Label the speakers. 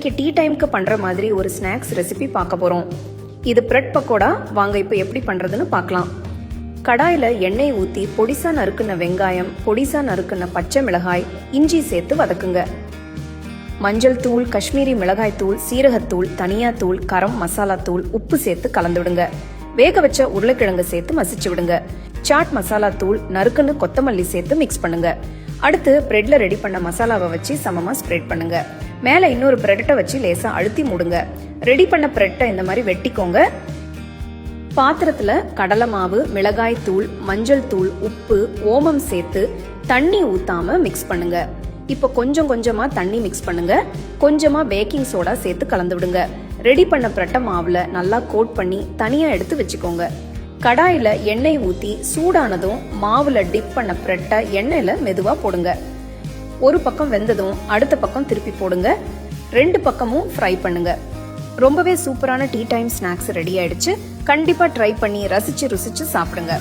Speaker 1: இன்னைக்கு டீ டைம்க்கு பண்ற மாதிரி ஒரு ஸ்நாக்ஸ் ரெசிபி பார்க்க போறோம். இது பிரெட் பக்கோடா. வாங்க இப்போ எப்படி பண்றதுன்னு பார்க்கலாம். கடாயில எண்ணெய் ஊத்தி பொடிசா நறுக்குன வெங்காயம், பொடிசா நறுக்குன பச்சை மிளகாய், இஞ்சி சேர்த்து வதக்குங்க. மஞ்சள் தூள், காஷ்மீரி மிளகாய் தூள், சீரகத்தூள், தனியாத்தூள், கரம் மசாலா தூள், உப்பு சேர்த்து கலந்துடுங்க. வேக வச்ச உருளைக்கிழங்கு சேர்த்து மசிச்சு விடுங்க. சாட் மசாலா தூள், நறுக்குன்னு கொத்தமல்லி சேர்த்து மிக்ஸ் பண்ணுங்க. அடுத்து பிரெட்ல ரெடி பண்ண மசாலாவை வச்சு சமமா ஸ்ப்ரெட் பண்ணுங்க. மேல இன்னொரு பிரெட்டை வச்சு லேசா அழுத்தி மூடுங்க. ரெடி பண்ண பிரெட்டை இந்த மாதிரி வெட்டிக்கோங்க. பாத்திரத்துல கடலை மாவு, மிளகாய் தூள், மஞ்சள் தூள், உப்பு, ஓமம் சேர்த்து தண்ணி ஊத்தாம மிக்ஸ் பண்ணுங்க. இப்போ கொஞ்சம் கொஞ்சமா தண்ணி மிக்ஸ் பண்ணுங்க. கொஞ்சமா பேக்கிங் சோடா சேர்த்து கலந்து விடுங்க. ரெடி பண்ண பிரெட்டை மாவுல நல்லா கோட் பண்ணி தனியா எடுத்து வச்சுக்கோங்க. கடாயில எண்ணெய் ஊத்தி சூடானதும் மாவுல டிப் பண்ண பிரெட்டை எண்ணெயில மெதுவா போடுங்க. ஒரு பக்கம் வெந்ததும் அடுத்த பக்கம் திருப்பி போடுங்க. 2 பக்கமும் ஃப்ரை பண்ணுங்க. ரொம்பவே சூப்பரான டீ டைம் ஸ்நாக்ஸ் ரெடி ஆயிடுச்சு. கண்டிப்பா ட்ரை பண்ணி ரசிச்சு ருசிச்சு சாப்பிடுங்க.